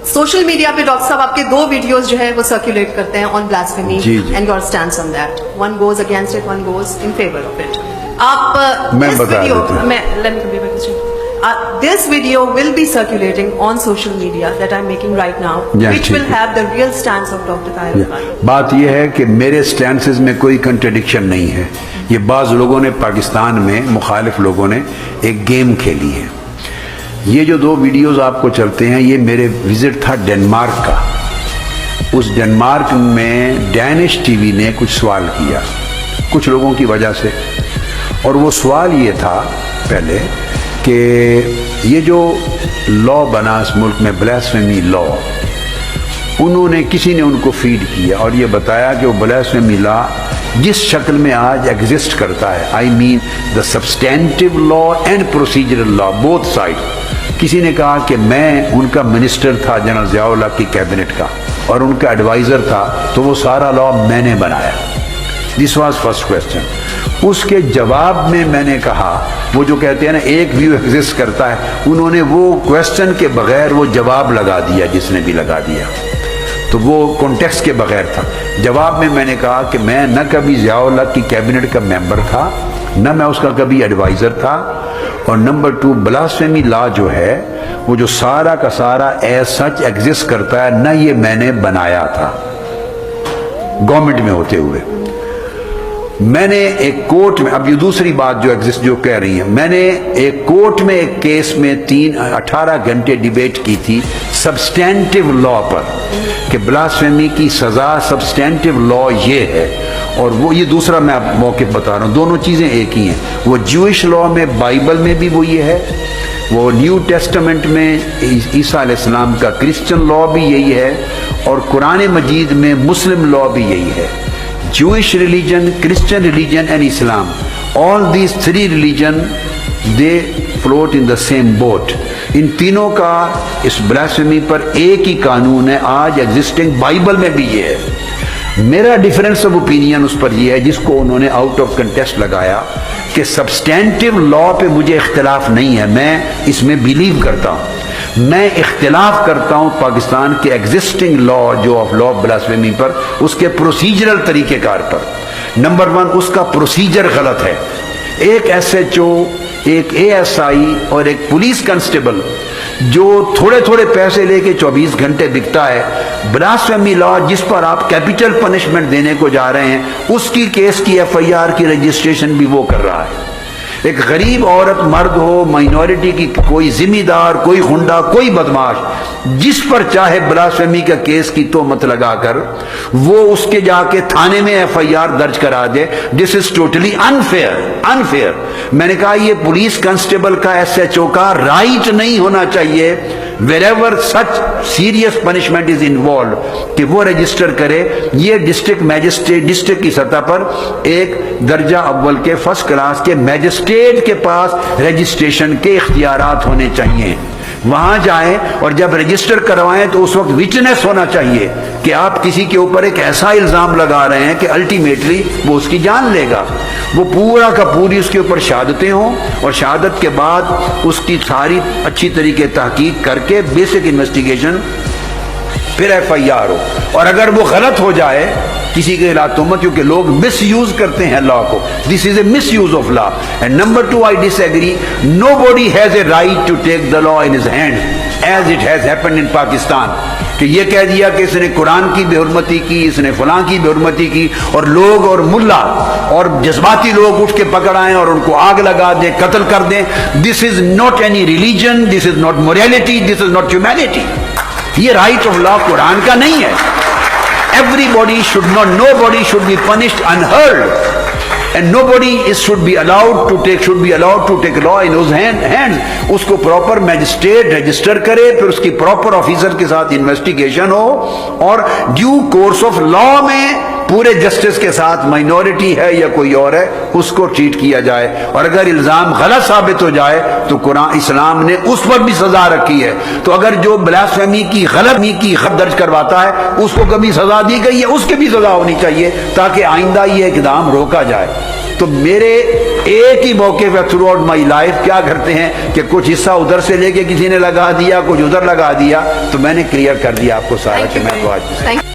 Social media پہ doctor صاحب آپ کے 2 ویڈیوز جو ہے وہ سرکولیٹ کرتے ہیں on blasphemy and your stand on that. One goes against it, one goes in favour of it. آپ میں بتا دیتا ہوں. This video will be circulating on social media that I'm making right now, which will have the real stance of Dr. Tahir Rafai. بات یہ ہے کہ میرے سٹینسز میں کوئی کنٹرڈکشن نہیں ہے. یہ بعض لوگوں نے پاکستان میں, مخالف لوگوں نے ایک گیم کھیلی ہے. یہ جو 2 ویڈیوز آپ کو چلتے ہیں, یہ میرے وزٹ تھا ڈنمارک کا. اس ڈنمارک میں ڈینش ٹی وی نے کچھ سوال کیا کچھ لوگوں کی وجہ سے, اور وہ سوال یہ تھا پہلے کہ یہ جو لا بنا اس ملک میں, بلاسفیمی لا, انہوں نے کسی نے ان کو فیڈ کیا اور یہ بتایا کہ وہ بلاسفیمی لا جس شکل میں آج ایگزسٹ کرتا ہے, I mean the substantive law and procedural law, both side. کسی نے کہا کہ میں ان کا منسٹر تھا جنرل ضیاء الحق کی کیبنٹ کا اور ان کا ایڈوائزر تھا, تو وہ سارا لا میں نے بنایا. This was first question. اس کے جواب میں میں نے کہا, وہ جو کہتے ہیں نا ایک ویو ایگزسٹ کرتا ہے, انہوں نے وہ کویسچن کے بغیر وہ جواب لگا دیا, جس نے بھی لگا دیا, تو وہ کانٹیکسٹ کے بغیر تھا. جواب میں میں نے کہا کہ میں نہ کبھی ضیاء الحق کی کیبنٹ کا ممبر تھا, نہ میں اس کا کبھی ایڈوائزر تھا, اور نمبر 2 بلاسفیمی لا جو ہے وہ جو سارا کا سارا ایز سچ ایگزسٹ کرتا ہے, نہ یہ میں نے بنایا تھا گورنمنٹ میں ہوتے ہوئے. میں نے ایک کورٹ میں, اب یہ دوسری بات جو ایگزسٹ جو کہہ رہی ہیں, میں نے ایک کورٹ میں ایک کیس میں 18 گھنٹے ڈیبیٹ کی تھی سبسٹینٹیو لا پر, کہ بلاسفیمی کی سزا سبسٹینٹیو لا یہ ہے, اور وہ یہ دوسرا میں آپ موقف بتا رہا ہوں, دونوں چیزیں ایک ہی ہیں. وہ جوئش لا میں, بائبل میں بھی وہ یہ ہے, وہ نیو ٹیسٹمنٹ میں عیسیٰ علیہ السلام کا کرسچن لا بھی یہی ہے, اور قرآن مجید میں مسلم لا بھی یہی ہے. Jewish religion, Christian religion and Islam, all these 3 religion they float in the same boat. ان تینوں کا اس بلاسفیمی پر ایک ہی قانون ہے آج ایگزسٹنگ, بائبل میں بھی یہ ہے. میرا ڈیفرنس آف اوپینین اس پر یہ ہے, جس کو انہوں نے آؤٹ آف کنٹیسٹ لگایا, کہ سبسٹینٹیو لا پہ مجھے اختلاف نہیں ہے, میں اس میں بلیو کرتا ہوں. میں اختلاف کرتا ہوں پاکستان کے ایگزسٹنگ لا جو آف لا بلاسفیمی پر, اس کے پروسیجرل طریقہ کار پر. نمبر 1 اس کا پروسیجر غلط ہے. ایک ایس ایچ او, ایک اے ایس آئی اور ایک پولیس کنسٹیبل جو تھوڑے تھوڑے پیسے لے کے 24 گھنٹے بکتا ہے, بلاسفیمی لا جس پر آپ کیپٹل پنشمنٹ دینے کو جا رہے ہیں, اس کی کیس کی FIR کی رجسٹریشن بھی وہ کر رہا ہے. ایک غریب عورت, مرد ہو, مائنورٹی کی کوئی ذمہ دار, کوئی غنڈہ, کوئی بدماش, جس پر چاہے بلاسفیمی کا کیس کی تہمت لگا کر وہ اس کے جا کے تھانے میں FIR درج کرا دے. دس از ٹوٹلی انفیئر. میں نے کہا یہ پولیس کنسٹیبل کا, SHO کا رائٹ نہیں ہونا چاہیے wherever such serious punishment is involved کہ وہ رجسٹر کرے. یہ ڈسٹرکٹ میجسٹریٹ, ڈسٹرکٹ کی سطح پر ایک درجہ اول کے فرسٹ کلاس کے میجسٹریٹ کے پاس رجسٹریشن کے اختیارات ہونے چاہیے. وہاں جائیں اور جب رجسٹر کروائیں تو اس وقت وٹنس ہونا چاہیے کہ آپ کسی کے اوپر ایک ایسا الزام لگا رہے ہیں کہ الٹیمیٹلی وہ اس کی جان لے گا. وہ پورا کا پوری اس کے اوپر شہادتیں ہوں, اور شہادت کے بعد اس کی ساری اچھی طریقے تحقیق کر کے بیسک انویسٹیگیشن, پھر FIR ہو. اور اگر وہ غلط ہو جائے کسی کے خلاف تہمت, کیونکہ لوگ مس یوز کرتے ہیں لا کو, this is a misuse of law. And number 2 I disagree, nobody has a right to take the law in his hand as it has happened in Pakistan. کہ یہ کہہ دیا کہ اس نے قرآن کی بے حرمتی کی, اس نے فلاں کی بے حرمتی کی, اور لوگ اور ملا اور جذباتی لوگ اٹھ کے پکڑ آئیں اور ان کو آگ لگا دیں, قتل کر دیں. This is not any religion, this is not morality, this is not humanity. یہ رائٹ آف لا قرآن کا نہیں ہے. Everybody should not, nobody should be punished unheard, and nobody should be allowed to take law in his hands. اس کو proper magistrate register کرے, پھر اس کی proper officer کے ساتھ انویسٹیگیشن ہو, اور ڈیو کورس آف لا میں پورے جسٹس کے ساتھ, مائنورٹی ہے یا کوئی اور ہے, اس کو ٹریٹ کیا جائے. اور اگر الزام غلط ثابت ہو جائے تو قرآن اسلام نے اس پر بھی سزا رکھی ہے. تو اگر جو بلاسفیمی کی غلط خط درج کرواتا ہے اس کو کبھی سزا دی گئی ہے, اس کی بھی سزا ہونی چاہیے تاکہ آئندہ یہ اقدام روکا جائے. تو میرے ایک ہی موقع پہ تھرو آؤٹ مائی لائف کیا کرتے ہیں کہ کچھ حصہ ادھر سے لے کے کسی نے لگا دیا, کچھ ادھر لگا دیا, تو میں نے کلیئر کر دیا آپ کو سارا کہ میں تو آج Thank you.